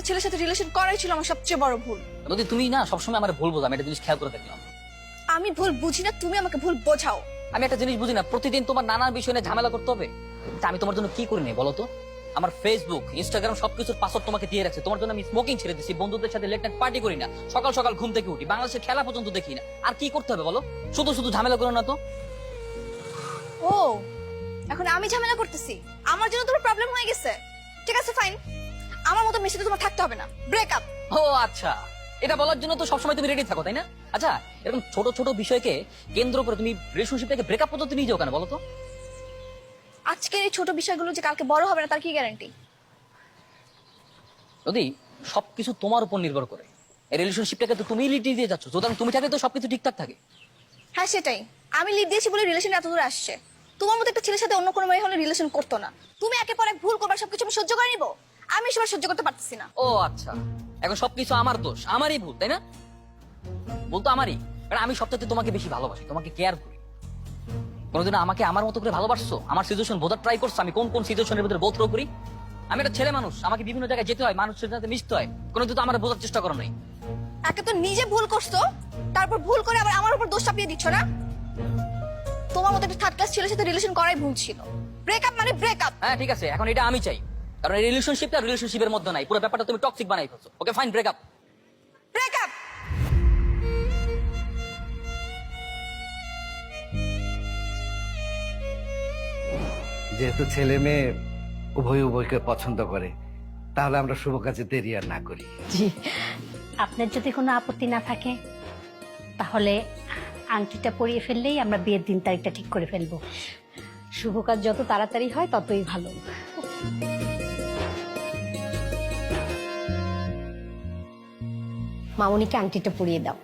একটা ছেলের সাথে রিলেশন করাই ছিল আমার সবচেয়ে বড় ভুল। নদী তুমি না সবসময় আমার ভুল বোঝো, আমি একটা জিনিস খেয়াল করে দেখলাম। আমি ভুল বুঝি না, তুমি আমাকে ভুল বোঝাও। আমি একটা জিনিস বুঝি না, প্রতিদিন তোমার নানান বিষয় নিয়ে ঝামেলা করতে হবে। তা আমি তোমার জন্য কি করি নাই বলো তো? আমার ফেসবুক, ইনস্টাগ্রাম সবকিছুর পাসওয়ার্ড তোমাকে দিয়ে রাখছে। তোমার জন্য আমি স্মোকিং ছেড়ে দিচ্ছি, বন্ধুদের সাথে লেট নাইট পার্টি করি না, সকাল সকাল ঘুম থেকে উঠি, বাংলাদেশের খেলা পর্যন্ত দেখি না। আর কি করতে হবে বলো? শুধু শুধু ঝামেলা করো না তো। ও, এখন আমি ঝামেলা করতেছি, আমার জন্য তোমার প্রবলেম হয়ে গেছে। ঠিক আছে ফাইন, আমার মতো মেশিনে তোমার থাকতে হবে না, ব্রেকআপ। ও আচ্ছা, এটা বলার জন্য তো সবসময় তুমি রেডি থাকো তাই না? আচ্ছা, এরকম ছোট ছোট বিষয়কে কেন্দ্র করে তুমি রিলেশনশিপটাকে ব্রেকআপ পর্যন্ত নিয়ে যাও কেন বলো তো? আজকের এই ছোট বিষয়গুলো যে কালকে বড় হবে না তার কি গ্যারান্টি? যদি সবকিছু তোমার উপর নির্ভর করে, এই রিলেশনশিপটাকে তো তুমি লিড দিয়ে যাচ্ছ, সুতরাং তুমি থাকলে তো সবকিছু ঠিকঠাক থাকে। হ্যাঁ সেটাই, আমি লিড দিয়েছি বলে রিলেশন এত দূর আসছে। তোমার মতো একটা ছেলের সাথে অন্য কোনো মেয়ে হলে রিলেশন করতো না। তুমি একে পর এক ভুল করবার সবকিছু আমি সহ্য করে নিবো? আমি সেবার সহ্য করতে পারতেছি না। ও আচ্ছা, এখন সবকিছু আমার দোষ, আমারই ভুল তাই না? বলতো আমারই, কারণ আমি সবচেয়ে তোমাকে বেশি ভালোবাসি, তোমাকে কেয়ার করি। কোনোদিন আমাকে আমার মতো করে ভালোবাসছো? আমার সিচুয়েশন বোঝার ট্রাই করছো আমি কোন কোন সিচুয়েশনের ভিতরে বোধ করি? আমি একটা ছেলে মানুষ, আমাকে বিভিন্ন জায়গায় যেতে হয়, মানুষের সাথে মিশতে হয়, কোনোদিন তো আমার বোঝার চেষ্টা করো নাই। একে তো নিজে ভুল করছো, তারপর ভুল করে আবার আমার উপর দোষ চাপিয়ে দিচ্ছ না? তোমার মতো একটা থার্ড ক্লাস ছেলের সাথে রিলেশন করাই ভুল ছিল। ব্রেকআপ মানে ব্রেকআপ। হ্যাঁ ঠিক আছে, এখন এটা আমি চাই, কারণ এই রিলেশনশিপটা রিলেশনশিপের মধ্যে নাই, পুরো ব্যাপারটা তুমি টক্সিক বানাই ফেলছো। Okay fine, breakup. ব্রেকআপ। যেহেতু ছেলে মেয়ে উভয় উভয়কে পছন্দ করে, তাহলে আমরা শুভ কাজে দেরি আর না করি। জি, আপনার যদি কোনো আপত্তি না থাকে তাহলে আংটিটা পরিয়ে ফেললেই আমরা বিয়ের দিন তারিখটা ঠিক করে ফেলবো। শুভ কাজ যত তাড়াতাড়ি হয় ততই ভালো। মামুনিকে আংটিটা পরিয়ে দাও।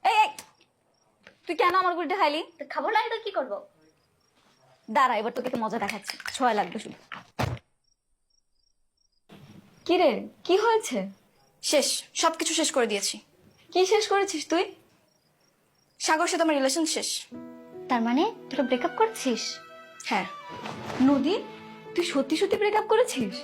এই এই, তুই কেন আমার গুলিটা খাইলি? খাবো না এটা কি করবো? দাঁড়া, এবার তোকে একটা মজা দেখাচ্ছি, ছয় লাগবে শুধু। কি রে, কি হয়েছে? শেষ, সবকিছু শেষ করে দিয়েছি। কি শেষ করেছিস তুই? সাগর সাথে আমার রিলেশন শেষ। তার মানে তোরা ব্রেকআপ করছিস? হ্যাঁ। নদী, তুই সত্যি সত্যি ব্রেকআপ করেছিস?